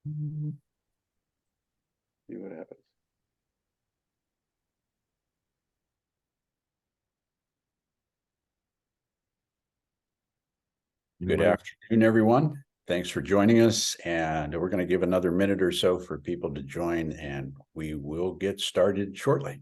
See what happens. Good afternoon, everyone. Thanks for joining us. And we're going to give another minute or so for people to join, and we will get started shortly.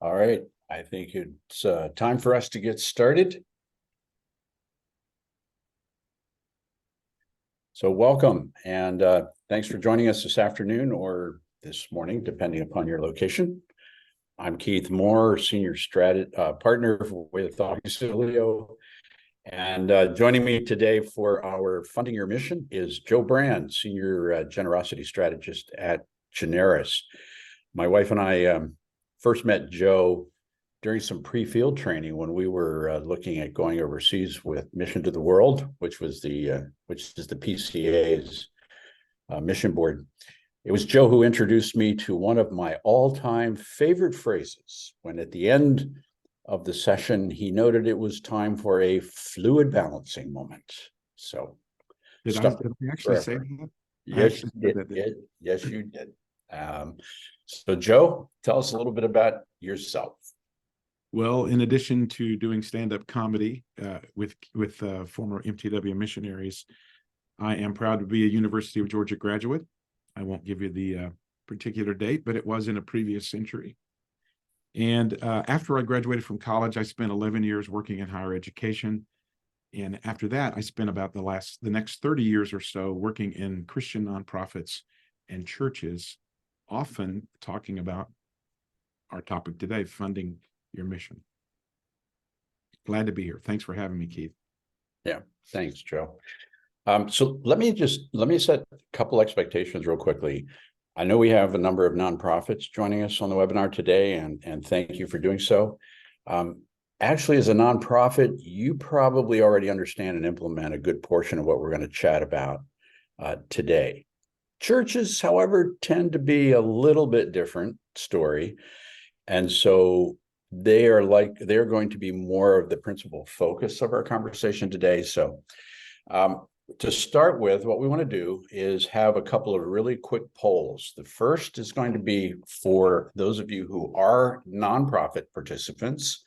All right. I think it's time for us to get started. So welcome, and thanks for joining us this afternoon or this morning, depending upon your location. I'm Keith Moore, Senior Partner with Auxilio, and joining me today for our Funding Your Mission is Joe Brand, Senior Generosity Strategist at Generis. My wife and I first met Joe during some pre-field training when we were looking at going overseas with Mission to the World, which is the PCA's mission board. It was Joe who introduced me to one of my all-time favorite phrases when at the end of the session, he noted it was time for a fluid balancing moment. So did I actually say that? Yes, you did. Yes, you did. So Joe, tell us a little bit about yourself. Well, in addition to doing stand-up comedy with former MTW missionaries, I am proud to be a University of Georgia graduate. I won't give you the particular date, but it was in a previous century. And after I graduated from college, I spent 11 years working in higher education. And after that, I spent about the next 30 years or so working in Christian nonprofits and churches, often talking about our topic today, funding your mission. Glad to be here. Thanks for having me, Keith. Yeah, thanks, Joe. So let me set a couple expectations real quickly. I know we have a number of nonprofits joining us on the webinar today, and thank you for doing so. Actually, as a nonprofit, you probably already understand and implement a good portion of what we're going to chat about today. Churches, however, tend to be a little bit different story. And so they're going to be more of the principal focus of our conversation today. So to start with, what we want to do is have a couple of really quick polls. The first is going to be for those of you who are nonprofit participants,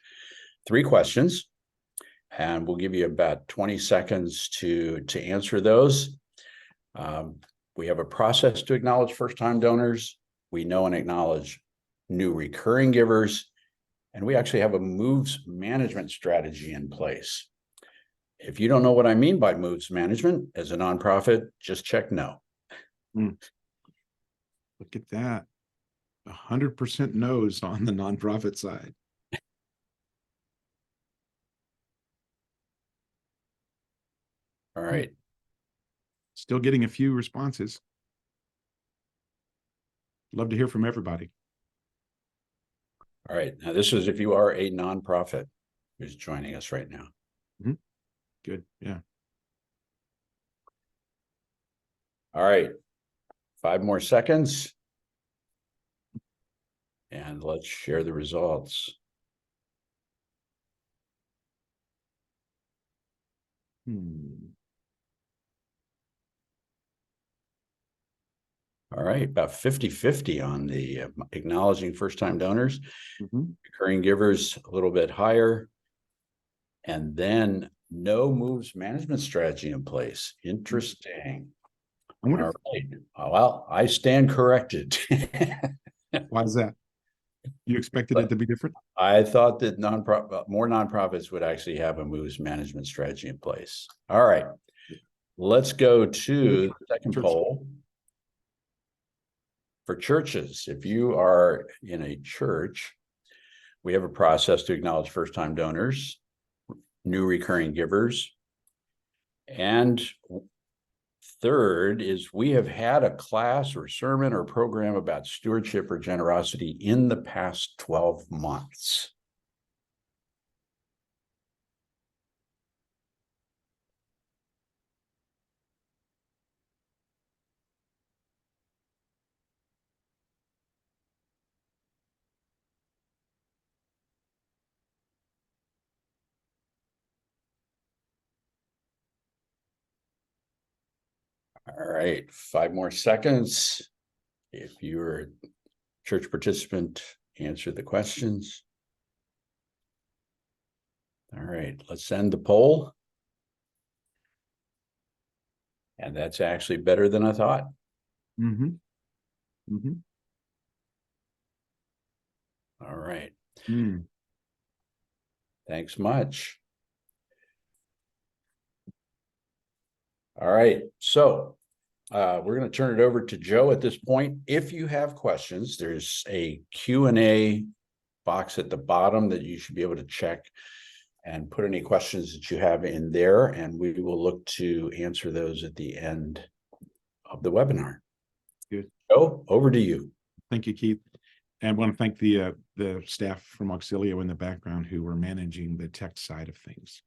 3 questions, and we'll give you about 20 seconds to answer those. We have a process to acknowledge first-time donors. We know and acknowledge new recurring givers, and we actually have a moves management strategy in place. If you don't know what I mean by moves management as a nonprofit, just check no. Look at that. 100% no's on the nonprofit side. All right. Still getting a few responses. Love to hear from everybody. All right. Now, this is if you are a nonprofit who's joining us right now. Good. Yeah. All right. 5 more seconds. And let's share the results. All All right, about 50-50 on the acknowledging first-time donors. Recurring givers a little bit higher. And then no moves management strategy in place. Interesting. I wonder All right. Well, I stand corrected. why is that? You expected it to be different? I thought that more nonprofits would actually have a moves management strategy in place. All right. Let's go to the second poll. For churches, if you are in a church, we have a process to acknowledge first-time donors, new recurring givers, and third is we have had a class or sermon or program about stewardship or generosity in the past 12 months. All right, 5 more seconds. If you're a church participant, answer the questions. All right, let's end the poll. And that's actually better than I thought. All right. Thanks much. All right, so we're going to turn it over to Joe at this point. If you have questions, there's a Q&A box at the bottom that you should be able to check and put any questions that you have in there, and we will look to answer those at the end of the webinar. Good. Joe, over to you. Thank you, Keith. And I want to thank the staff from Auxilio in the background who were managing the tech side of things.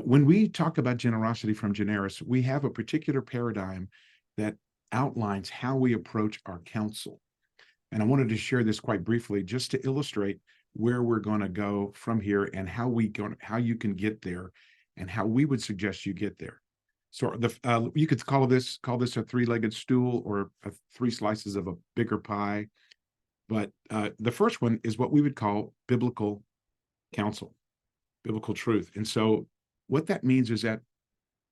When we talk about generosity from Generis, we have a particular paradigm that outlines how we approach our counsel. And I wanted to share this quite briefly just to illustrate where we're going to go from here and how you can get there and how we would suggest you get there. So you could call this a three-legged stool or 3 slices of a bigger pie. But the first one is what we would call biblical counsel, biblical truth. And so what that means is that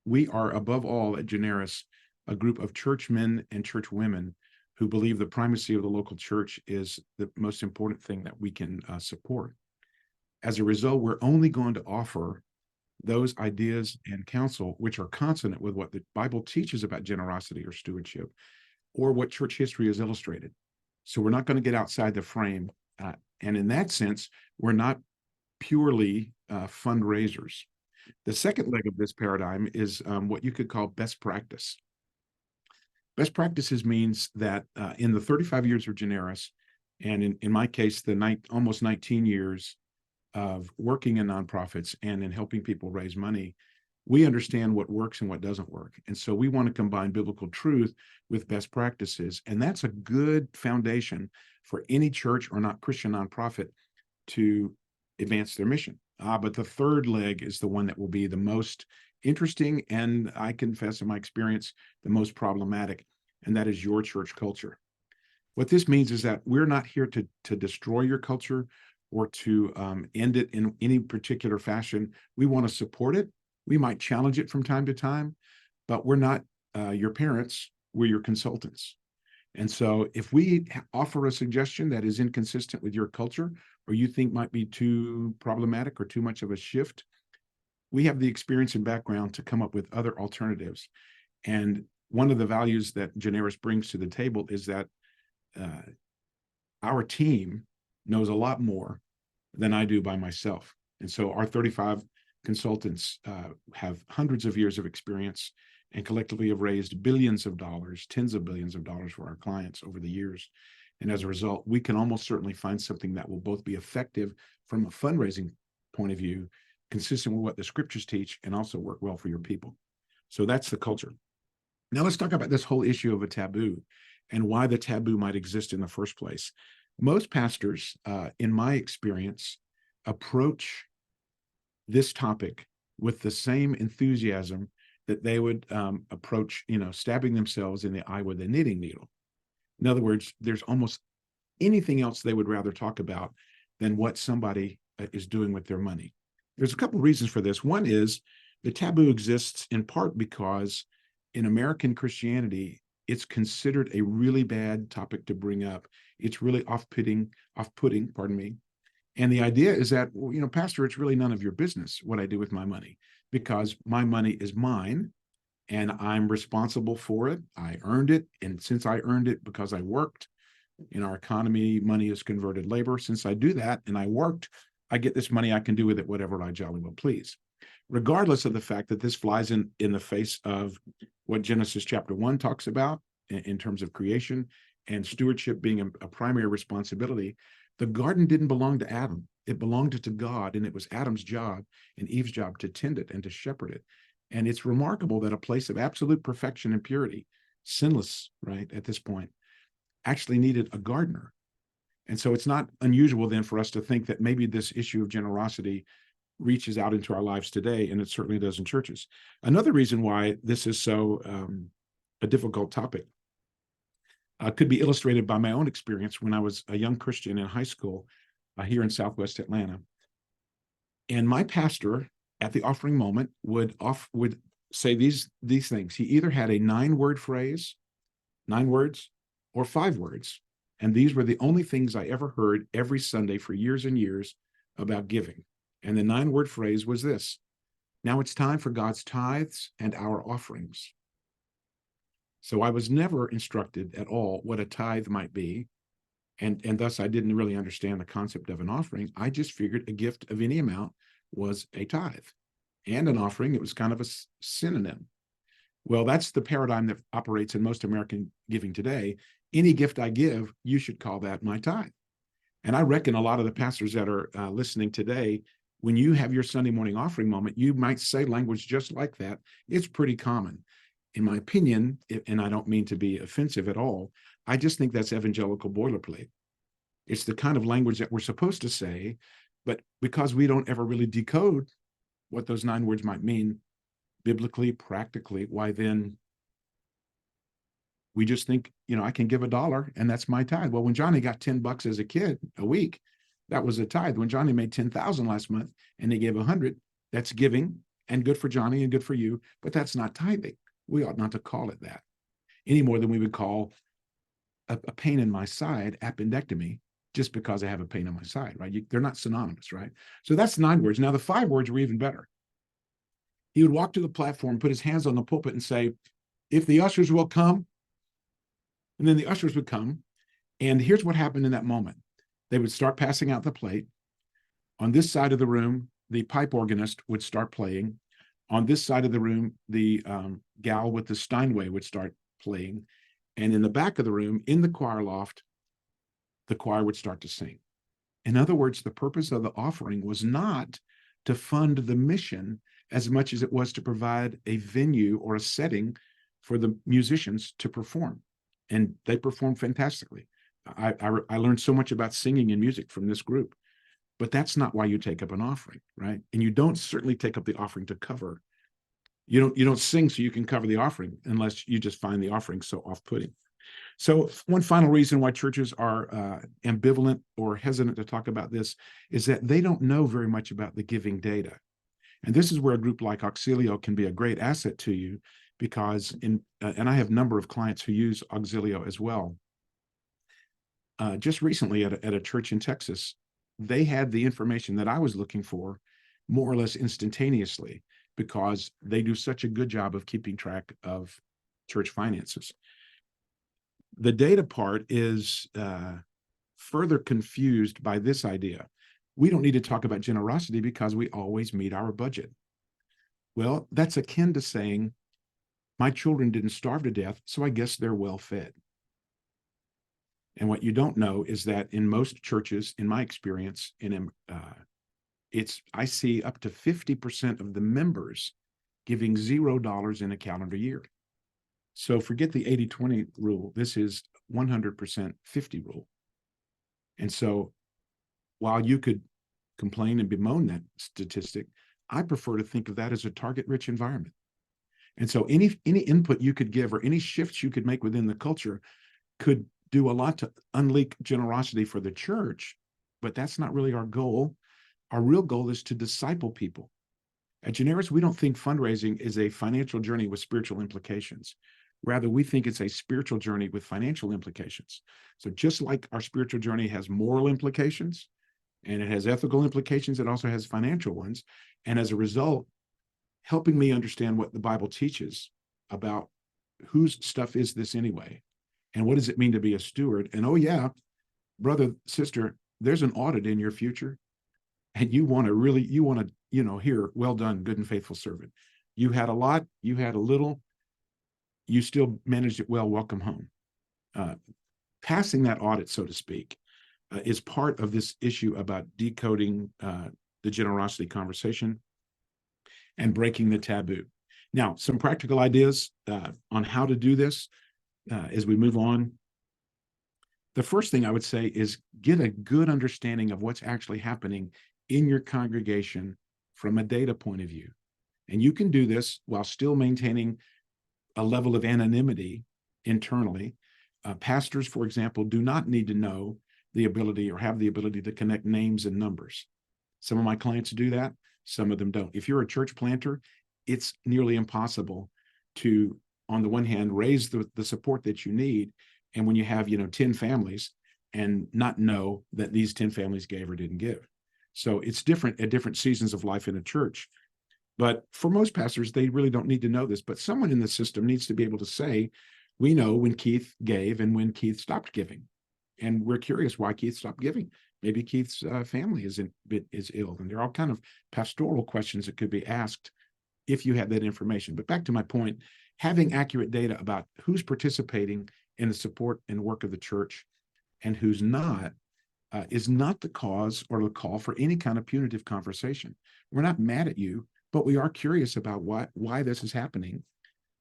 we are, above all, at Generis, a group of churchmen and churchwomen who believe the primacy of the local church is the most important thing that we can support. As a result, we're only going to offer those ideas and counsel which are consonant with what the Bible teaches about generosity or stewardship, or what church history has illustrated. So we're not going to get outside the frame. And in that sense, we're not purely fundraisers. The second leg of this paradigm is what you could call best practice. Best practices means that in the 35 years of Generis, and in my case, the almost 19 years of working in nonprofits and in helping people raise money, we understand what works and what doesn't work. And so we want to combine biblical truth with best practices. And that's a good foundation for any church or not Christian nonprofit to advance their mission. But the third leg is the one that will be the most interesting, and I confess in my experience, the most problematic, and that is your church culture. What this means is that we're not here to destroy your culture or to end it in any particular fashion. We want to support it. We might challenge it from time to time, but we're not your parents, we're your consultants. And so if we offer a suggestion that is inconsistent with your culture, or you think might be too problematic or too much of a shift, we have the experience and background to come up with other alternatives. And one of the values that Generis brings to the table is that our team knows a lot more than I do by myself. And so our 35 consultants have hundreds of years of experience and collectively have raised billions of dollars, tens of billions of dollars for our clients over the years. And as a result, we can almost certainly find something that will both be effective from a fundraising point of view, consistent with what the scriptures teach, and also work well for your people. So that's the culture. Now let's talk about this whole issue of a taboo and why the taboo might exist in the first place. Most pastors, in my experience, approach this topic with the same enthusiasm that they would approach, stabbing themselves in the eye with a knitting needle. In other words, there's almost anything else they would rather talk about than what somebody is doing with their money. There's a couple of reasons for this. One is the taboo exists in part because in American Christianity, it's considered a really bad topic to bring up. It's really off-putting, pardon me. And the idea is that, well, you know, Pastor, it's really none of your business what I do with my money, because my money is mine and I'm responsible for it. I earned it. And since I earned it because I worked, in our economy, money is converted labor. Since I do that and I worked, I get this money, I can do with it whatever I jolly well please. Regardless of the fact that this flies in the face of what Genesis chapter 1 talks about in terms of creation and stewardship being a primary responsibility, the garden didn't belong to Adam. It belonged to God, and it was Adam's job and Eve's job to tend it and to shepherd it. And it's remarkable that a place of absolute perfection and purity, sinless, right, at this point, actually needed a gardener. And so it's not unusual then for us to think that maybe this issue of generosity reaches out into our lives today, and it certainly does in churches. Another reason why this is so a difficult topic could be illustrated by my own experience when I was a young Christian in high school here in Southwest Atlanta. And my pastor at the offering moment would say these things. He either had a 9-word phrase, 9 words, or 5 words. And these were the only things I ever heard every Sunday for years and years about giving. And the 9-word phrase was this: now it's time for God's tithes and our offerings. So I was never instructed at all what a tithe might be. And thus I didn't really understand the concept of an offering. I just figured a gift of any amount was a tithe. And an offering, it was kind of a synonym. Well, that's the paradigm that operates in most American giving today. Any gift I give, you should call that my tithe. And I reckon a lot of the pastors that are listening today, when you have your Sunday morning offering moment, you might say language just like that. It's pretty common. In my opinion, and I don't mean to be offensive at all, I just think that's evangelical boilerplate. It's the kind of language that we're supposed to say, but because we don't ever really decode what those 9 words might mean biblically, practically, why then we just think, you know, I can give $1 and that's my tithe. Well, when Johnny got $10 as a kid a week, that was a tithe. When Johnny made 10,000 last month and they gave 100, that's giving and good for Johnny and good for you, but that's not tithing. We ought not to call it that any more than we would call a pain in my side appendectomy just because I have a pain on my side, right? They're not synonymous, right? So that's 9 words. Now the 5 words were even better. He would walk to the platform, put his hands on the pulpit and say, if the ushers will come, and then the ushers would come. And here's what happened in that moment. They would start passing out the plate. On this side of the room, the pipe organist would start playing. On this side of the room, the gal with the Steinway would start playing. And in the back of the room, in the choir loft, the choir would start to sing. In other words, the purpose of the offering was not to fund the mission as much as it was to provide a venue or a setting for the musicians to perform. And they performed fantastically. I learned so much about singing and music from this group, but that's not why you take up an offering, right? And you don't certainly take up the offering to cover. You don't sing so you can cover the offering unless you just find the offering so off-putting. So one final reason why churches are ambivalent or hesitant to talk about this is that they don't know very much about the giving data. And this is where a group like Auxilio can be a great asset to you, because and I have a number of clients who use Auxilio as well. Just recently at a church in Texas, they had the information that I was looking for more or less instantaneously, because they do such a good job of keeping track of church finances. The data part is further confused by this idea. We don't need to talk about generosity because we always meet our budget. Well, that's akin to saying, my children didn't starve to death, so I guess they're well fed. And what you don't know is that in most churches, in my experience, I see up to 50% of the members giving $0 in a calendar year. So forget the 80-20 rule. This is 100% 50 rule. And so while you could complain and bemoan that statistic, I prefer to think of that as a target-rich environment. And so any input you could give or any shifts you could make within the culture could do a lot to unleash generosity for the church, but that's not really our goal. Our real goal is to disciple people. At Generis, we don't think fundraising is a financial journey with spiritual implications. Rather, we think it's a spiritual journey with financial implications. So just like our spiritual journey has moral implications and it has ethical implications, it also has financial ones. And as a result, helping me understand what the Bible teaches about whose stuff is this anyway, and what does it mean to be a steward? And oh yeah, brother, sister, there's an audit in your future, and you want to hear, well done, good and faithful servant. You had a lot, you had a little, you still managed it well, welcome home. Passing that audit, so to speak, is part of this issue about decoding the generosity conversation and breaking the taboo. Now, some practical ideas on how to do this as we move on. The first thing I would say is get a good understanding of what's actually happening in your congregation from a data point of view. And you can do this while still maintaining a level of anonymity internally. Pastors, for example, do not need to know the ability or have the ability to connect names and numbers. Some of my clients do that, some of them don't. If you're a church planter, it's nearly impossible to, on the one hand, raise the support that you need, and when you have 10 families, and not know that these 10 families gave or didn't give. So it's different at different seasons of life in a church. But for most pastors, they really don't need to know this. But someone in the system needs to be able to say, we know when Keith gave and when Keith stopped giving. And we're curious why Keith stopped giving. Maybe Keith's family is ill. And there are all kinds of pastoral questions that could be asked if you had that information. But back to my point, having accurate data about who's participating in the support and work of the church and who's not is not the cause or the call for any kind of punitive conversation. We're not mad at you, but we are curious about why this is happening,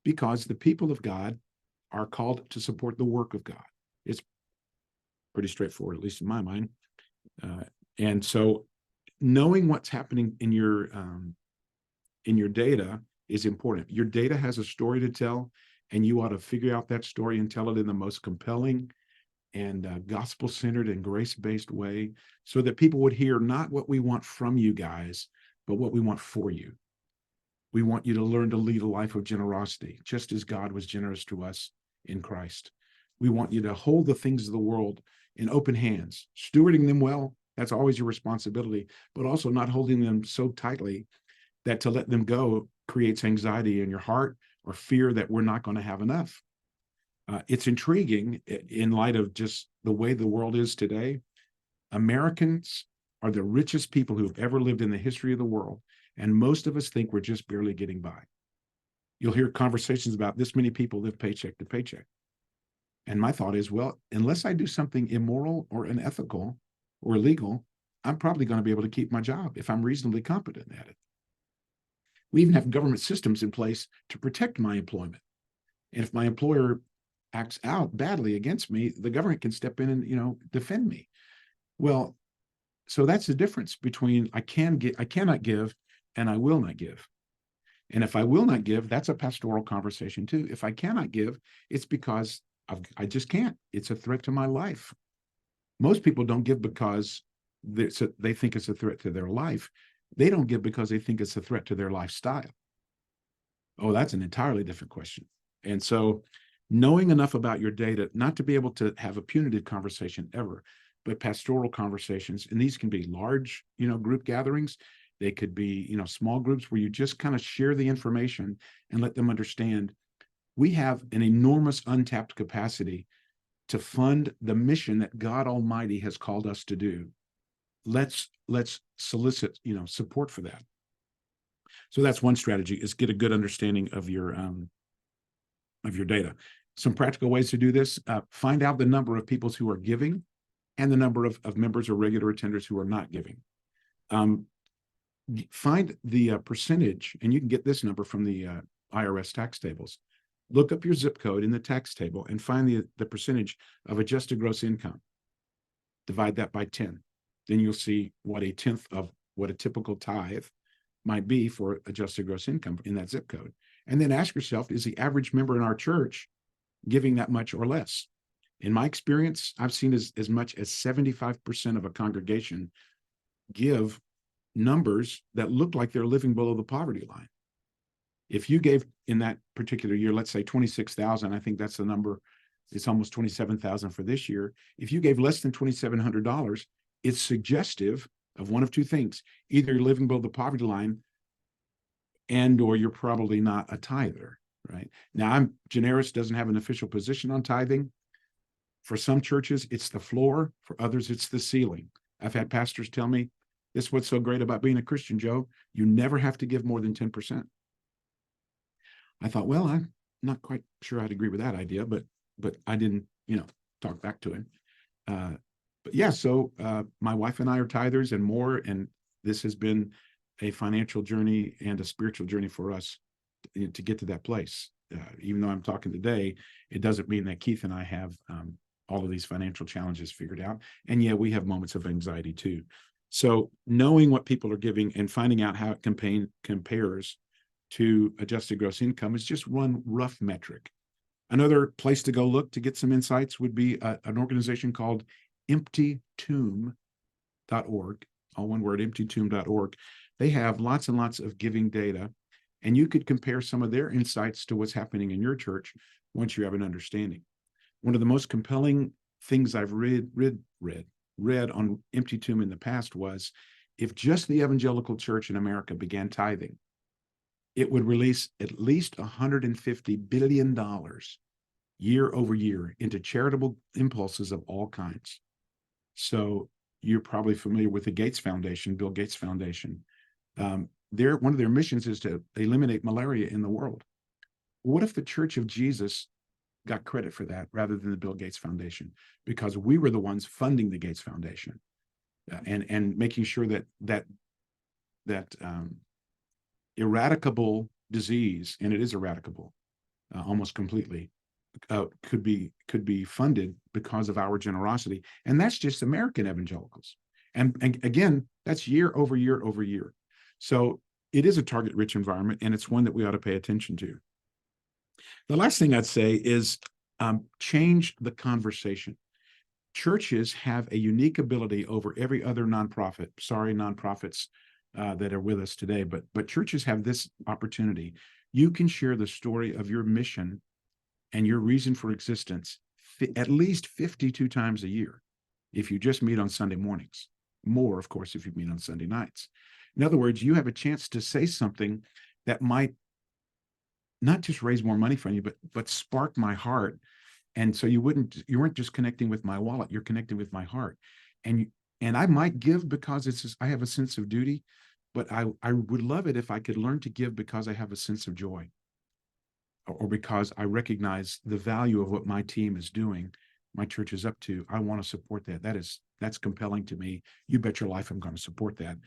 because the people of God are called to support the work of God. It's pretty straightforward, at least in my mind. And so knowing what's happening in your data is important. Your data has a story to tell, and you ought to figure out that story and tell it in the most compelling and gospel-centered and grace-based way, so that people would hear not what we want from you guys, but what we want for you. We want you to learn to lead a life of generosity, just as God was generous to us in Christ. We want you to hold the things of the world in open hands, stewarding them well. That's always your responsibility, but also not holding them so tightly that to let them go creates anxiety in your heart or fear that we're not going to have enough. It's intriguing in light of just the way the world is today. Americans are the richest people who've ever lived in the history of the world, and most of us think we're just barely getting by. You'll hear conversations about this many people live paycheck to paycheck. And my thought is, well, unless I do something immoral or unethical or illegal, I'm probably going to be able to keep my job if I'm reasonably competent at it. We even have government systems in place to protect my employment. And if my employer acts out badly against me, the government can step in and, defend me. Well, so that's the difference between I cannot give, and I will not give. And if I will not give, that's a pastoral conversation too. If I cannot give, it's because I just can't. It's a threat to my life. Most people don't give because they think it's a threat to their life. They don't give because they think it's a threat to their lifestyle. Oh, that's an entirely different question. And so knowing enough about your data, not to be able to have a punitive conversation ever, but pastoral conversations. And these can be large, group gatherings. They could be, small groups where you just kind of share the information and let them understand we have an enormous untapped capacity to fund the mission that God Almighty has called us to do. Let's solicit, support for that. So that's one strategy, is get a good understanding of your data. Some practical ways to do this: find out the number of people who are giving and the number of members or regular attenders who are not giving. Find the percentage, and you can get this number from the IRS tax tables. Look up your zip code in the tax table and find the percentage of adjusted gross income. Divide that by 10. Then you'll see what a tenth of what a typical tithe might be for adjusted gross income in that zip code. And then ask yourself, is the average member in our church giving that much or less? In my experience, I've seen as much as 75% of a congregation give numbers that look like they're living below the poverty line. If you gave in that particular year, let's say 26,000, I think that's the number. It's almost 27,000 for this year. If you gave less than $2,700, it's suggestive of one of two things. Either you're living below the poverty line and or you're probably not a tither, right? Now, Generis doesn't have an official position on tithing. For some churches, it's the floor. For others, it's the ceiling. I've had pastors tell me, this is what's so great about being a Christian, Joe. You never have to give more than 10%. I thought, well, I'm not quite sure I'd agree with that idea, but I didn't, talk back to him. But yeah, so my wife and I are tithers and more, and this has been a financial journey and a spiritual journey for us to get to that place. Even though I'm talking today, it doesn't mean that Keith and I have all of these financial challenges figured out. And yeah, we have moments of anxiety too. So knowing what people are giving and finding out how it compares to adjusted gross income is just one rough metric. Another place to go look to get some insights would be an organization called emptytomb.org, all one word, emptytomb.org. They have lots and lots of giving data, and you could compare some of their insights to what's happening in your church once you have an understanding. One of the most compelling things I've read on Empty Tomb in the past was, if just the evangelical church in America began tithing, it would release at least $150 billion year over year into charitable impulses of all kinds. So you're probably familiar with the Gates Foundation, Bill Gates Foundation. One of their missions is to eliminate malaria in the world. What if the Church of Jesus got credit for that rather than the Bill Gates Foundation? Because we were the ones funding the Gates Foundation and making sure that eradicable disease, and it is eradicable almost completely, could be funded because of our generosity. And that's just American evangelicals. And again, that's year over year over year. So it is a target-rich environment, and it's one that we ought to pay attention to. The last thing I'd say is change the conversation. Churches have a unique ability over every other nonprofit. Sorry, nonprofits that are with us today, but churches have this opportunity. You can share the story of your mission and your reason for existence at least 52 times a year if you just meet on Sunday mornings. More, of course, if you meet on Sunday nights. In other words, you have a chance to say something that might not just raise more money from you, but spark my heart. And so you weren't just connecting with my wallet, you're connecting with my heart. And I might give because I have a sense of duty, but I would love it if I could learn to give because I have a sense of joy, or because I recognize the value of what my team is doing, my church is up to. I want to support that. That's compelling to me. You bet your life I'm going to support that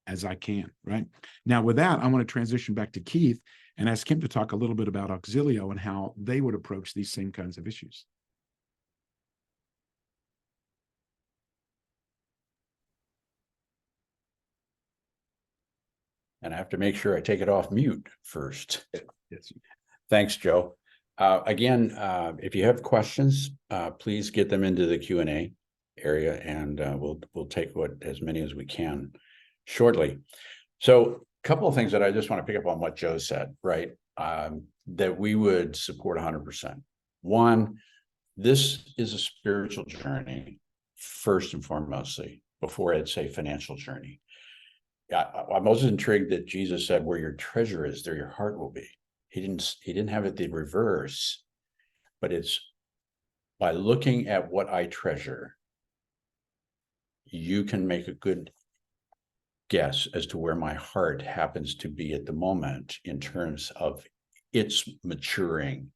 as I can, right? Now, with that, I want to transition back to Keith and ask him to talk a little bit about Auxilio and how they would approach these same kinds of issues. And I have to make sure I take it off mute first. Yes. Thanks, Joe. Again, if you have questions, please get them into the Q&A area, and we'll take as many as we can shortly. So a couple of things that I just want to pick up on what Joe said, right? That we would support 100%. One, this is a spiritual journey, first and foremostly, before I'd say financial journey. I'm also intrigued that Jesus said, where your treasure is, there your heart will be. He didn't have it the reverse, but it's by looking at what I treasure, you can make a good guess as to where my heart happens to be at the moment in terms of its maturing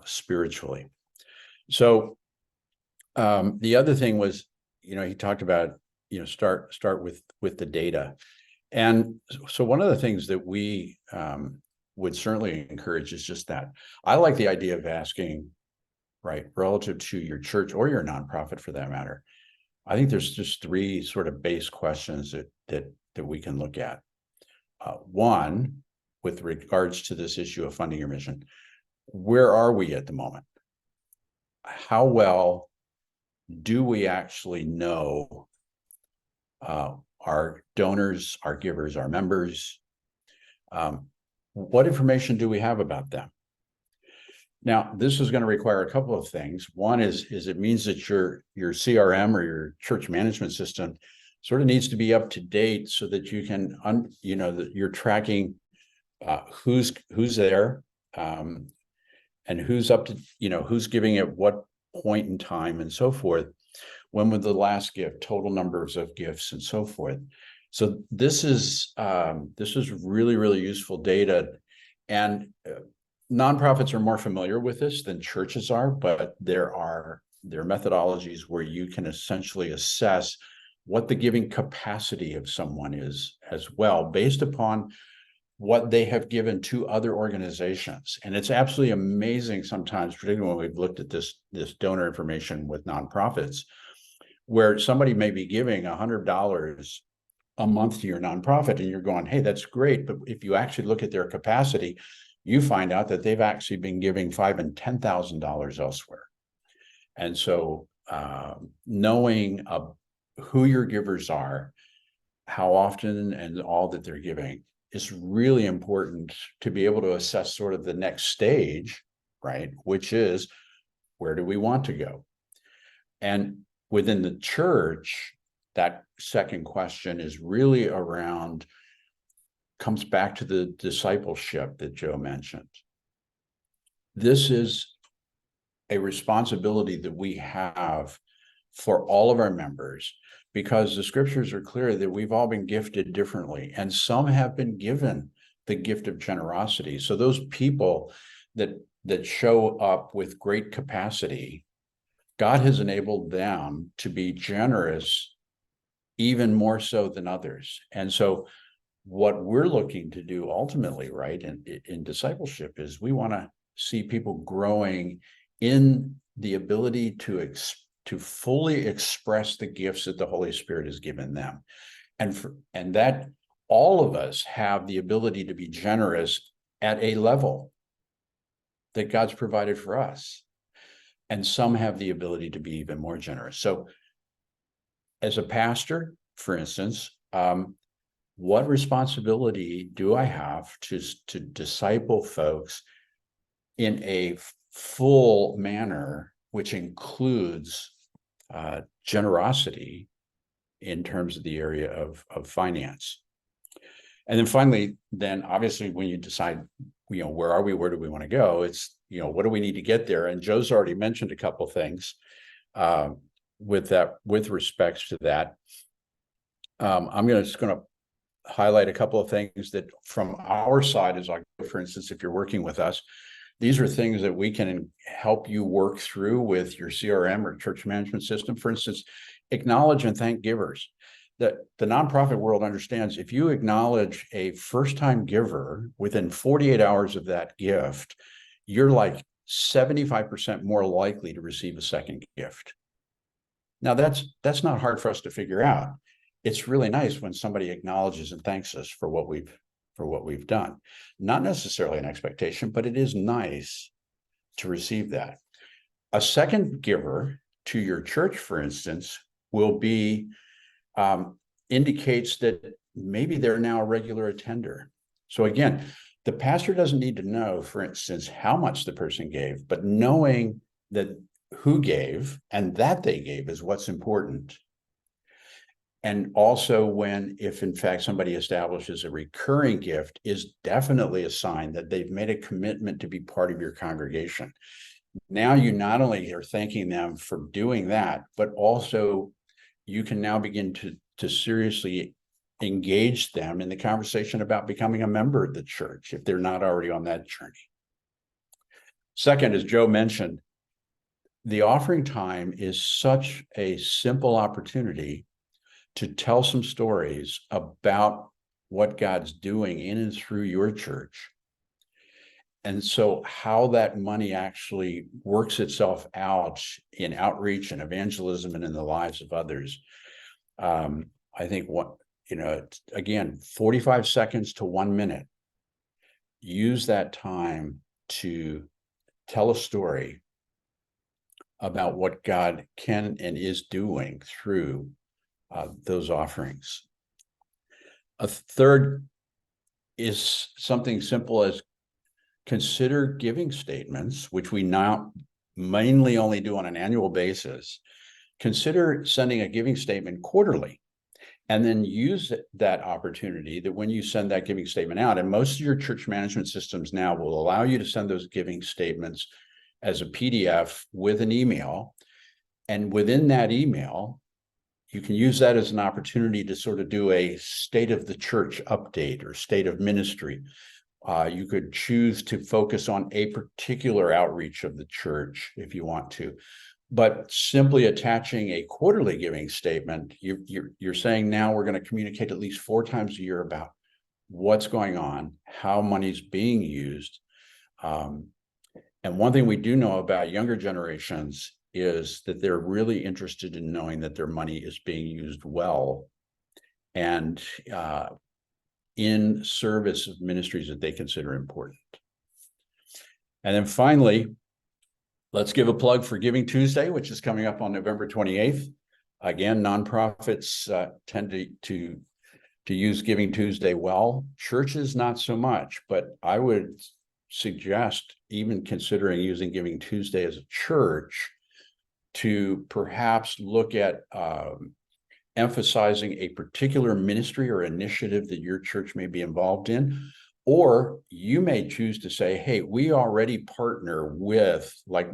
spiritually. So the other thing was, he talked about, start with the data. And so one of the things that we would certainly encourage is just that. I like the idea of asking, right, relative to your church or your nonprofit for that matter. I think there's just three sort of base questions that we can look at. One, with regards to this issue of funding your mission, where are we at the moment? how well do we actually know our donors, our givers, our members? What information do we have about them? Now, this is going to require a couple of things. One is it means that your CRM or your church management system sort of needs to be up to date so that you can, that you're tracking who's there, and who's up to, who's giving at what point in time and so forth. When was the last gift, total numbers of gifts and so forth. So this is really, really useful data. And nonprofits are more familiar with this than churches are, but there are methodologies where you can essentially assess what the giving capacity of someone is as well, based upon what they have given to other organizations. And it's absolutely amazing sometimes, particularly when we've looked at this donor information with nonprofits, where somebody may be giving $100 a month to your nonprofit, and you're going, hey, that's great. But if you actually look at their capacity, you find out that they've actually been giving $5,000 and $10,000 elsewhere. And so knowing who your givers are, how often, and all that they're giving is really important to be able to assess sort of the next stage, right? Which is, where do we want to go? And within the church, that second question is really comes back to the discipleship that Joe mentioned. This is a responsibility that we have for all of our members, because the scriptures are clear that we've all been gifted differently, and some have been given the gift of generosity. So those people that show up with great capacity, God has enabled them to be generous even more so than others. And so what we're looking to do ultimately, right, in discipleship, is we want to see people growing in the ability to fully express the gifts that the Holy Spirit has given them. And that all of us have the ability to be generous at a level that God's provided for us. And some have the ability to be even more generous. So as a pastor, for instance, what responsibility do I have to disciple folks in a full manner, which includes generosity in terms of the area of finance? And then finally, obviously, when you decide, where are we, where do we want to go? It's, what do we need to get there? And Joe's already mentioned a couple of things with respects to that. I'm just going to highlight a couple of things that from our side, as for instance, if you're working with us, these are things that we can help you work through with your CRM or church management system. For instance, acknowledge and thank givers. The nonprofit world understands, if you acknowledge a first-time giver within 48 hours of that gift, you're like 75% more likely to receive a second gift. Now, that's not hard for us to figure out. It's really nice when somebody acknowledges and thanks us for what we've done. Not necessarily an expectation, but it is nice to receive that. A second giver to your church, for instance, will be indicates that maybe they're now a regular attender. So again, the pastor doesn't need to know, for instance, how much the person gave, but knowing that who gave and that they gave is what's important. And also if in fact somebody establishes a recurring gift, is definitely a sign that they've made a commitment to be part of your congregation. Now you not only are thanking them for doing that, but also you can now begin to seriously engage them in the conversation about becoming a member of the church if they're not already on that journey. Second, as Joe mentioned, the offering time is such a simple opportunity to tell some stories about what God's doing in and through your church. And so how that money actually works itself out in outreach and evangelism and in the lives of others. I think again, 45 seconds to 1 minute, use that time to tell a story about what God can and is doing through those offerings. A third is something simple as consider giving statements, which we now mainly only do on an annual basis. Consider sending a giving statement quarterly, and then use that opportunity that when you send that giving statement out, and most of your church management systems now will allow you to send those giving statements as a PDF with an email. And within that email, you can use that as an opportunity to sort of do a state of the church update or state of ministry. You could choose to focus on a particular outreach of the church if you want to. But simply attaching a quarterly giving statement, you're saying now we're going to communicate at least 4 times a year about what's going on, how money's being used. And one thing we do know about younger generations is that they're really interested in knowing that their money is being used well and in service of ministries that they consider important. And then finally, let's give a plug for Giving Tuesday, which is coming up on November 28th. Again, nonprofits tend to use Giving Tuesday well. Churches, not so much, but I would suggest even considering using Giving Tuesday as a church to perhaps look at emphasizing a particular ministry or initiative that your church may be involved in. Or you may choose to say, hey, we already partner with, like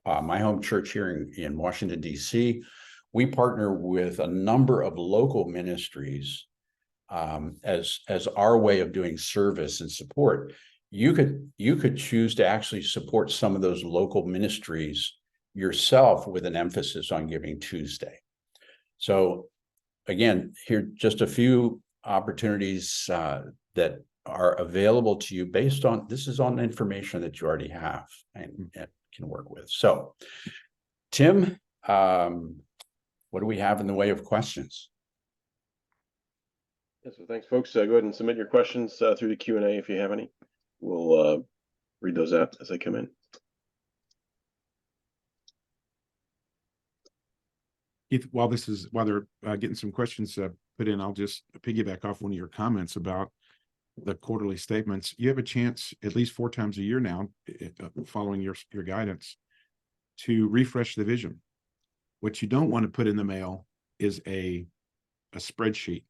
my home church here in Washington, D.C., we partner with a number of local ministries as our way of doing service and support. You could choose to actually support some of those local ministries yourself with an emphasis on Giving Tuesday. So again, here just a few opportunities that are available to you based on, this is on information that you already have and can work with. So Tim, what do we have in the way of questions? Yeah, so thanks, folks. Go ahead and submit your questions through the Q&A if you have any. We'll read those out as they come in. Keith, while they're getting some questions put in, I'll just piggyback off one of your comments about the quarterly statements. You have a chance at least 4 times a year now, following your guidance, to refresh the vision. What you don't want to put in the mail is a spreadsheet.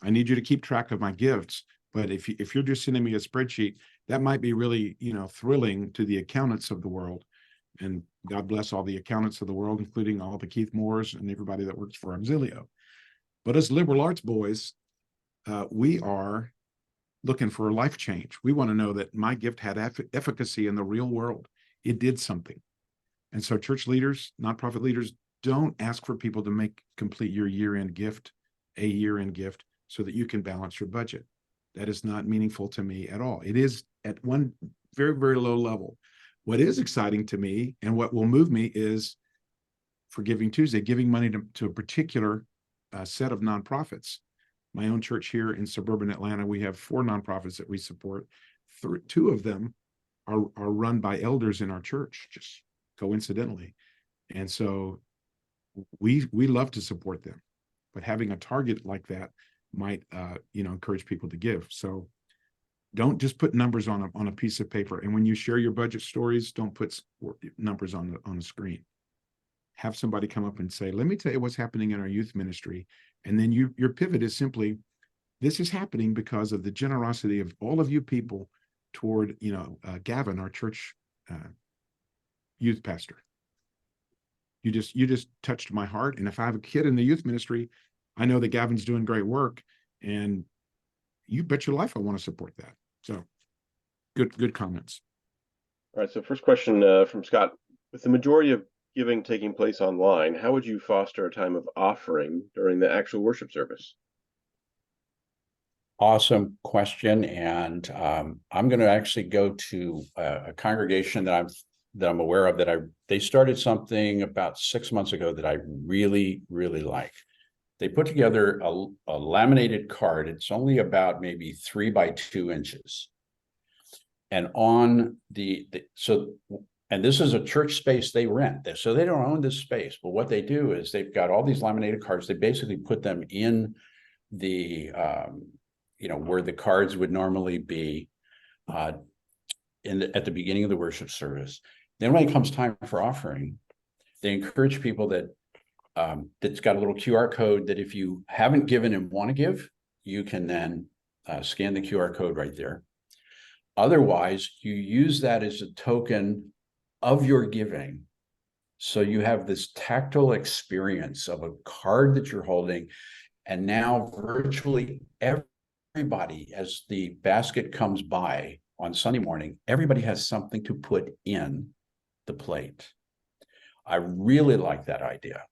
I need you to keep track of my gifts, but if you're just sending me a spreadsheet, that might be really, thrilling to the accountants of the world. And God bless all the accountants of the world, including all the Keith Moores and everybody that works for Auxilio. But as liberal arts boys, we are looking for a life change. We want to know that my gift had efficacy in the real world. It did something. And so church leaders, nonprofit leaders, don't ask for people to complete your year-end gift, a year-end gift, so that you can balance your budget. That is not meaningful to me at all. It is at one very, very low level. What is exciting to me and what will move me is for Giving Tuesday, giving money to a particular set of nonprofits. My own church here in suburban Atlanta, we have 4 nonprofits that we support. 2 of them are run by elders in our church, just coincidentally. And so we love to support them, but having a target like that might encourage people to give. So don't just put numbers on a piece of paper. And when you share your budget stories, don't put numbers on the screen. Have somebody come up and say, let me tell you what's happening in our youth ministry. And then your pivot is simply, this is happening because of the generosity of all of you people toward, Gavin, our church youth pastor. You just touched my heart. And if I have a kid in the youth ministry, I know that Gavin's doing great work, and you bet your life I want to support that. So good comments. All right. So first question from Scott. With the majority of giving taking place online, how would you foster a time of offering during the actual worship service? Awesome question. And I'm going to actually go to a congregation that I'm aware of they started something about 6 months ago that I really, really like. They put together a laminated card. It's only about maybe 3 by 2 inches. And on so And this is a church space they rent. So they don't own this space. But what they do is they've got all these laminated cards. They basically put them in the, where the cards would normally be at the beginning of the worship service. Then when it comes time for offering, they encourage people that's got a little QR code that if you haven't given and want to give, you can then scan the QR code right there. Otherwise, you use that as a token of your giving. So you have this tactile experience of a card that you're holding. And now virtually everybody, as the basket comes by on Sunday morning, everybody has something to put in the plate. I really like that idea.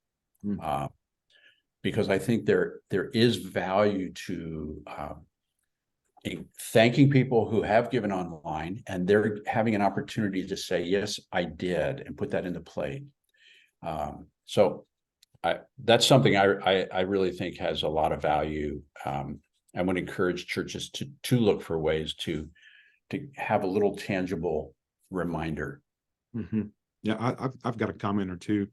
Because I think there is value to thanking people who have given online, and they're having an opportunity to say, yes, I did, and put that in the plate. So that's something I really think has a lot of value. I would encourage churches to look for ways to have a little tangible reminder. Mm-hmm. Yeah, I've got a comment or two.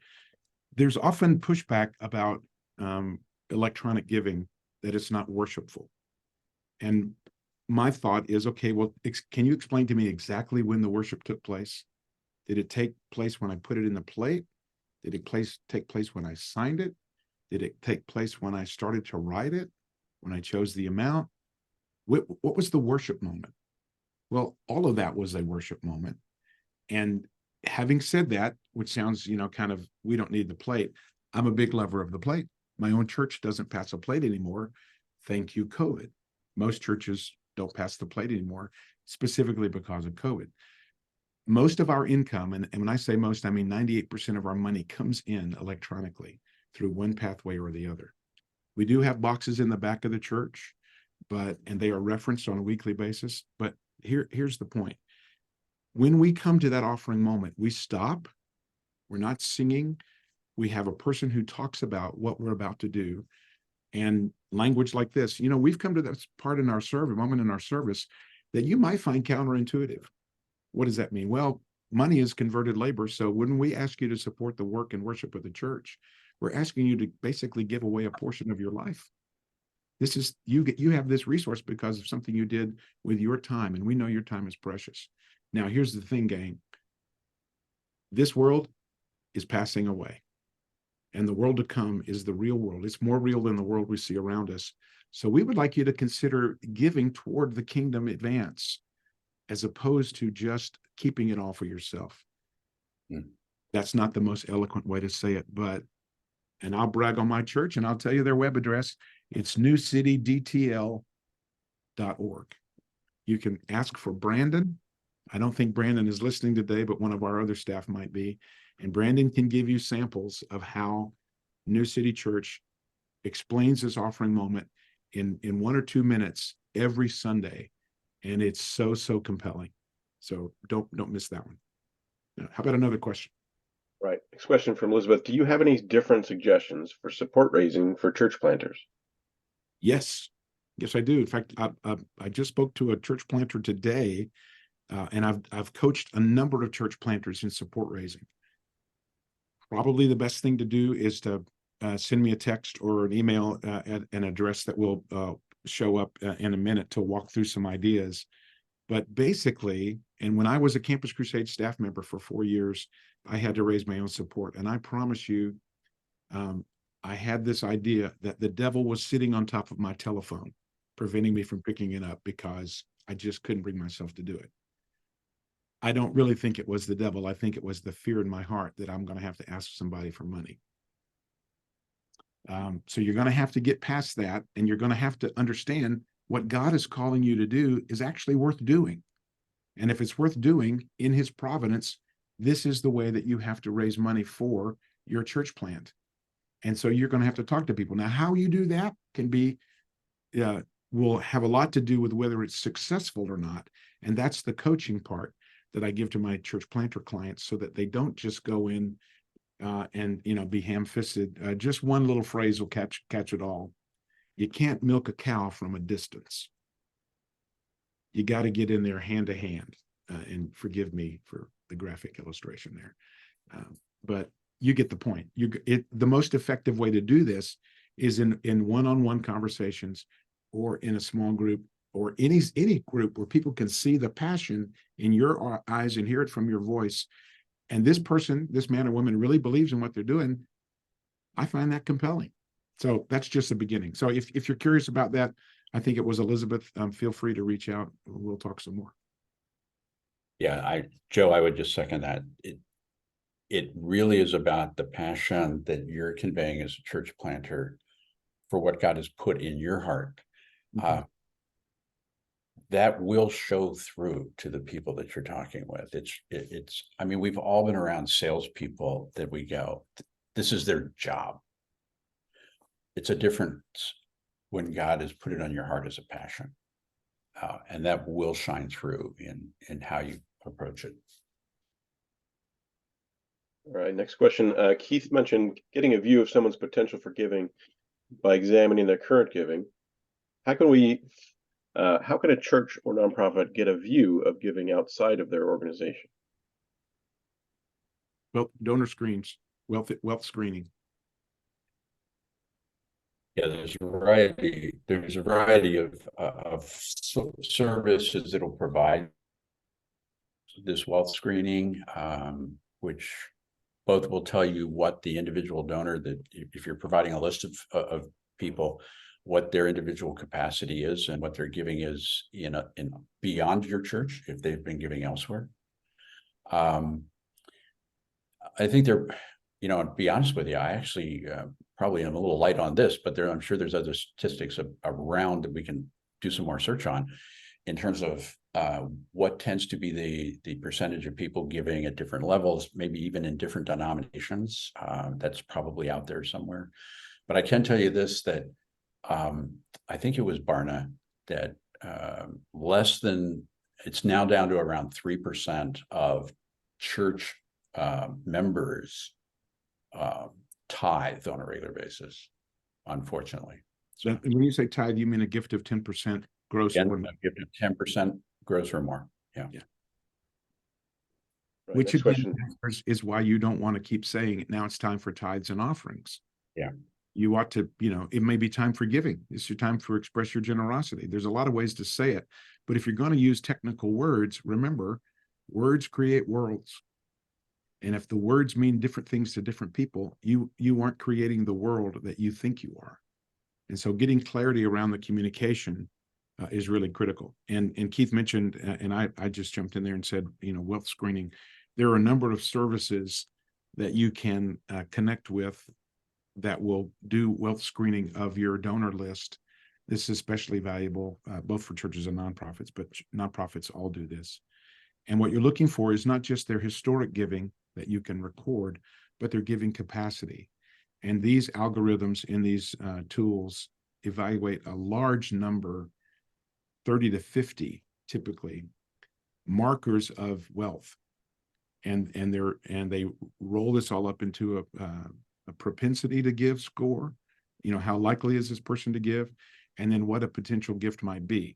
There's often pushback about electronic giving, that it's not worshipful. And my thought is, okay, well, can you explain to me exactly when the worship took place? Did it take place when I put it in the plate? Did it take place when I signed it? Did it take place when I started to write it? When I chose the amount? What was the worship moment? Well, all of that was a worship moment. And having said that, which sounds, kind of, we don't need the plate. I'm a big lover of the plate. My own church doesn't pass a plate anymore. Thank you, COVID. Most churches don't pass the plate anymore, specifically because of COVID. Most of our income, and when I say most, I mean 98% of our money comes in electronically through one pathway or the other. We do have boxes in the back of the church, and they are referenced on a weekly basis. But here's the point. When we come to that offering moment, we stop. We're not singing. We have a person who talks about what we're about to do, and language like this. We've come to this moment in our service that you might find counterintuitive. What does that mean? Well, money is converted labor. So when we ask you to support the work and worship of the church, we're asking you to basically give away a portion of your life. This is, you have this resource because of something you did with your time, and we know your time is precious. Now, here's the thing, gang. This world is passing away, and the world to come is the real world. It's more real than the world we see around us. So we would like you to consider giving toward the kingdom advance, as opposed to just keeping it all for yourself. That's not the most eloquent way to say it, and I'll brag on my church, and I'll tell you their web address. It's newcitydtl.org. You can ask for Brandon. I don't think Brandon is listening today, but one of our other staff might be. And Brandon can give you samples of how New City Church explains this offering moment in 1 or 2 minutes every Sunday. And it's so compelling. So don't miss that one. How about another question? Right. Next question from Elizabeth. Do you have any different suggestions for support raising for church planters? Yes, I do. In fact, I just spoke to a church planter today, and I've coached a number of church planters in support raising. Probably the best thing to do is to send me a text or an email at an address that will show up in a minute to walk through some ideas. But basically, and when I was a Campus Crusade staff member for 4 years, I had to raise my own support. And I promise you, I had this idea that the devil was sitting on top of my telephone, preventing me from picking it up because I just couldn't bring myself to do it. I don't really think it was the devil. I think it was the fear in my heart that I'm going to have to ask somebody for money. So you're going to have to get past that, and you're going to have to understand what God is calling you to do is actually worth doing. And if it's worth doing in his providence, this is the way that you have to raise money for your church plant. And so you're going to have to talk to people. Now, how you do that will have a lot to do with whether it's successful or not. And that's the coaching part that I give to my church planter clients, so that they don't just go in and be ham-fisted. Just one little phrase will catch it all. You can't milk a cow from a distance. You got to get in there hand to hand. And forgive me for the graphic illustration there. But you get the point. The most effective way to do this is in one-on-one conversations, or in a small group, or any group where people can see the passion in your eyes and hear it from your voice. And this person, this man or woman, really believes in what they're doing. I find that compelling. So that's just the beginning. So if you're curious about that, I think it was Elizabeth. Feel free to reach out. We'll talk some more. Yeah, Joe, I would just second that. It really is about the passion that you're conveying as a church planter for what God has put in your heart. Mm-hmm. That will show through to the people that you're talking with. It's, I mean, we've all been around salespeople that we go, this is their job. It's a difference when God has put it on your heart as a passion. And that will shine through in how you approach it. All right, next question. Keith mentioned getting a view of someone's potential for giving by examining their current giving. How can a church or nonprofit get a view of giving outside of their organization? Well, donor screens, wealth screening. Yeah, there's a variety of services that'll provide this wealth screening, which both will tell you what the individual donor, that if you're providing a list of people, what their individual capacity is and what their giving is in beyond your church if they've been giving elsewhere. I think to be honest with you, I actually probably am a little light on this, but I'm sure there's other statistics around that we can do some more search on in terms of what tends to be the percentage of people giving at different levels, maybe even in different denominations. That's probably out there somewhere. But I can tell you this, that I think it was Barna that it's now down to around 3% of church members tithe on a regular basis, unfortunately. So when you say tithe, you mean a gift of 10% gross? A gift of 10% gross or more. Yeah. Right, which again is why you don't want to keep saying now it's time for tithes and offerings. Yeah. You ought to, it may be time for giving. It's your time for express your generosity. There's a lot of ways to say it, but if you're going to use technical words, remember, words create worlds. And if the words mean different things to different people, you aren't creating the world that you think you are. And so getting clarity around the communication is really critical. And Keith mentioned, and I just jumped in there and said, wealth screening. There are a number of services that you can connect with that will do wealth screening of your donor list. This is especially valuable both for churches and nonprofits, but nonprofits all do this. And what you're looking for is not just their historic giving that you can record, but their giving capacity. And these algorithms in these tools evaluate a large number, 30 to 50 typically, markers of wealth. And they roll this all up into a propensity to give score. How likely is this person to give? And then what a potential gift might be.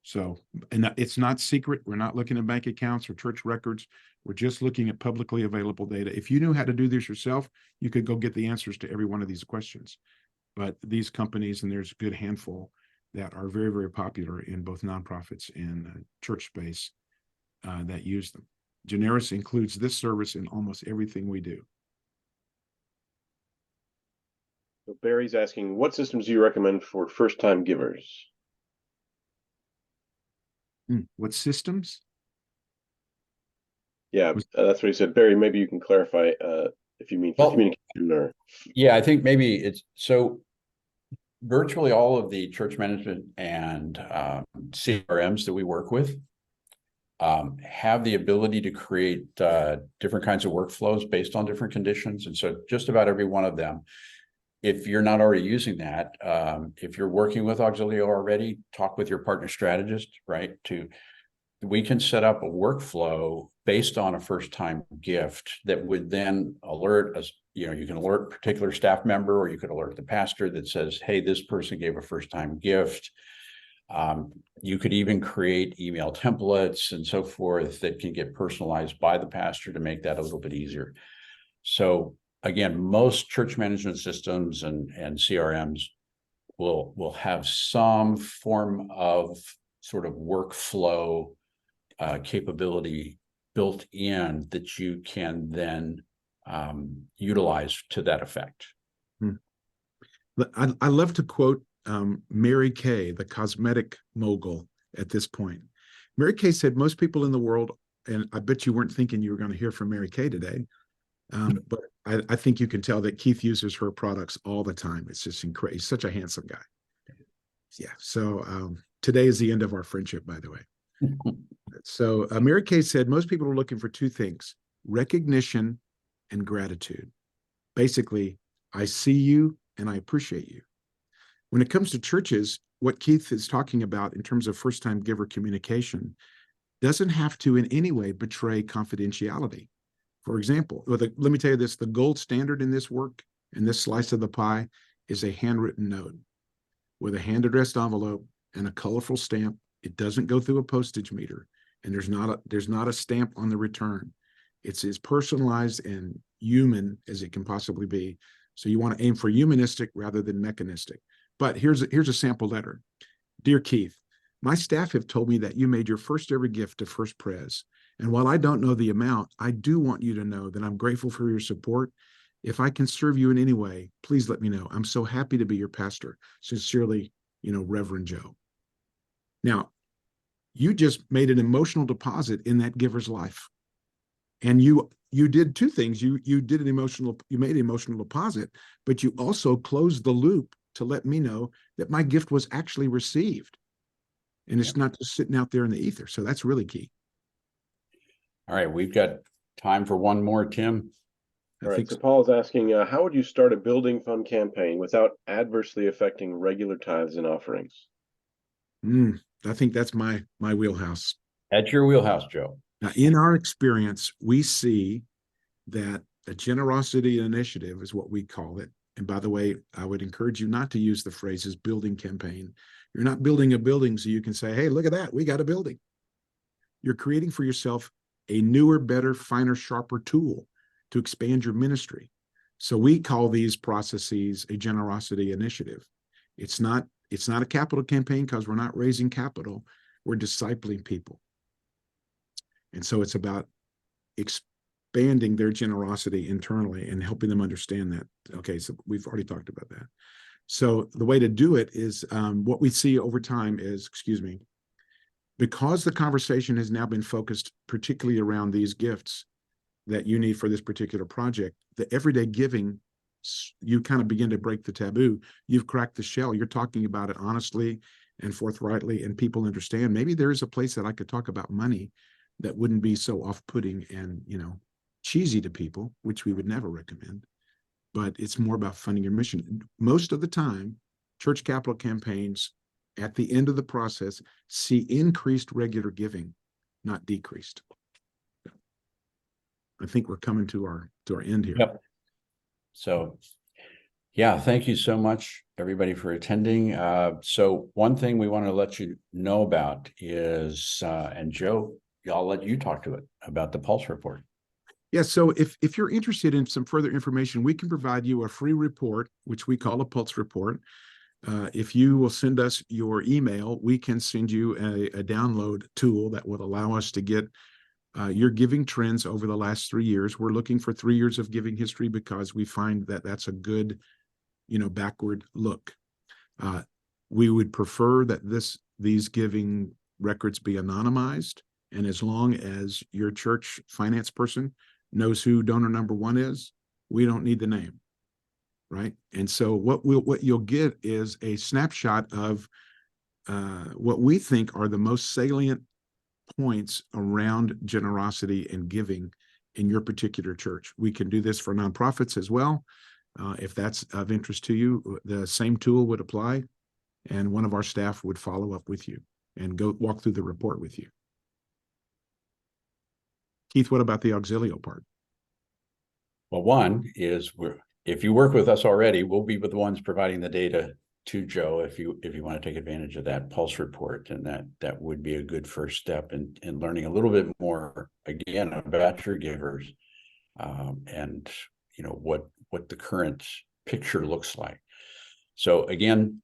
So, and it's not secret. We're not looking at bank accounts or church records. We're just looking at publicly available data. If you knew how to do this yourself, you could go get the answers to every one of these questions. But these companies, and there's a good handful that are very, very popular in both nonprofits and church space that use them. Generis includes this service in almost everything we do. So Barry's asking, what systems do you recommend for first-time givers? What systems? Yeah, that's what he said. Barry, maybe you can clarify if you mean for communication or. Yeah, I think maybe it's so. Virtually all of the church management and CRMs that we work with have the ability to create different kinds of workflows based on different conditions. And so just about every one of them, if you're not already using that, if you're working with Auxilio already, talk with your partner strategist, right? We can set up a workflow based on a first-time gift that would then alert us. You can alert a particular staff member, or you could alert the pastor that says, hey, this person gave a first-time gift. You could even create email templates and so forth that can get personalized by the pastor to make that a little bit easier. So again, most church management systems and CRMs will have some form of sort of workflow capability built in that you can then utilize to that effect. I love to quote Mary Kay, the cosmetic mogul, at this point. Mary Kay said, most people in the world, and I bet you weren't thinking you were going to hear from Mary Kay today, but I think you can tell that Keith uses her products all the time. It's just incredible. He's such a handsome guy. Yeah. So today is the end of our friendship, by the way. So Mary Kay said, most people are looking for two things: recognition and gratitude. Basically, I see you and I appreciate you. When it comes to churches, what Keith is talking about in terms of first-time giver communication doesn't have to in any way betray confidentiality. For example, let me tell you this, the gold standard in this work, in this slice of the pie, is a handwritten note with a hand-addressed envelope and a colorful stamp. It doesn't go through a postage meter, and there's not a stamp on the return. It's as personalized and human as it can possibly be. So you want to aim for humanistic rather than mechanistic. But here's a sample letter. Dear Keith, my staff have told me that you made your first ever gift to First Pres. And while I don't know the amount, I do want you to know that I'm grateful for your support. If I can serve you in any way, please let me know. I'm so happy to be your pastor. Sincerely, Reverend Joe. Now, you just made an emotional deposit in that giver's life. And you did two things. You made an emotional deposit, but you also closed the loop to let me know that my gift was actually received. And it's not just sitting out there in the ether. So that's really key. All right, we've got time for one more, Tim. All right, so Paul's asking, how would you start a building fund campaign without adversely affecting regular tithes and offerings? I think that's my wheelhouse. At your wheelhouse, Joe. Now, in our experience, we see that a generosity initiative is what we call it. And by the way, I would encourage you not to use the phrases building campaign. You're not building a building so you can say, hey, look at that, we got a building. You're creating for yourself a newer, better, finer, sharper tool to expand your ministry. So we call these processes a generosity initiative. It's not a capital campaign because we're not raising capital. We're discipling people. And so it's about expanding their generosity internally and helping them understand that. Okay, so we've already talked about that. So the way to do it is what we see over time is, because the conversation has now been focused particularly around these gifts that you need for this particular project, the everyday giving, you kind of begin to break the taboo. You've cracked the shell. You're talking about it honestly and forthrightly, and people understand. Maybe there is a place that I could talk about money that wouldn't be so off-putting and, cheesy to people, which we would never recommend. But it's more about funding your mission. Most of the time, church capital campaigns at the end of the process see increased regular giving, not decreased. I think we're coming to our end here. Yep. So, yeah, thank you so much, everybody, for attending. So one thing we want to let you know about is, and Joe, I'll let you talk to it about the Pulse report. Yeah, so if you're interested in some further information, we can provide you a free report, which we call a Pulse report. If you will send us your email, we can send you a download tool that would allow us to get your giving trends over the last 3 years. We're looking for 3 years of giving history because we find that that's a good, backward look. We would prefer that these giving records be anonymized. And as long as your church finance person knows who donor number one is, we don't need the name, right? And so what you'll get is a snapshot of what we think are the most salient points around generosity and giving in your particular church. We can do this for nonprofits as well. If that's of interest to you, the same tool would apply, and one of our staff would follow up with you and go walk through the report with you. Keith, what about the Auxilio part? Well, one is if you work with us already, we'll be the ones providing the data to Joe if you want to take advantage of that pulse report, and that would be a good first step in learning a little bit more again about your givers, and what the current picture looks like. So again,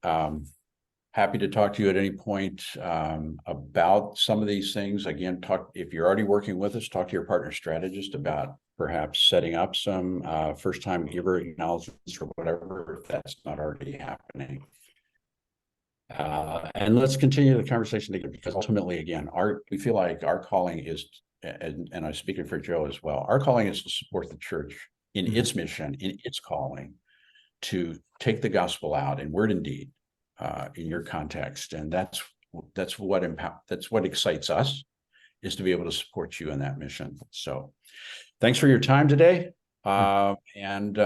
happy to talk to you at any point about some of these things. Again, if you're already working with us, talk to your partner strategist about perhaps setting up some first-time giver acknowledgements or whatever, if that's not already happening. And let's continue the conversation together, because ultimately, again, we feel like our calling is, and I'm speaking for Joe as well, our calling is to support the church in its mission, in its calling, to take the gospel out in word and deed, in your context. And that's what excites us, is to be able to support you in that mission. So thanks for your time today. And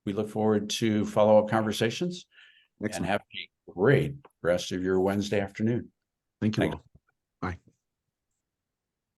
we look forward to follow-up conversations. Excellent. And have a great rest of your Wednesday afternoon. Thank you all.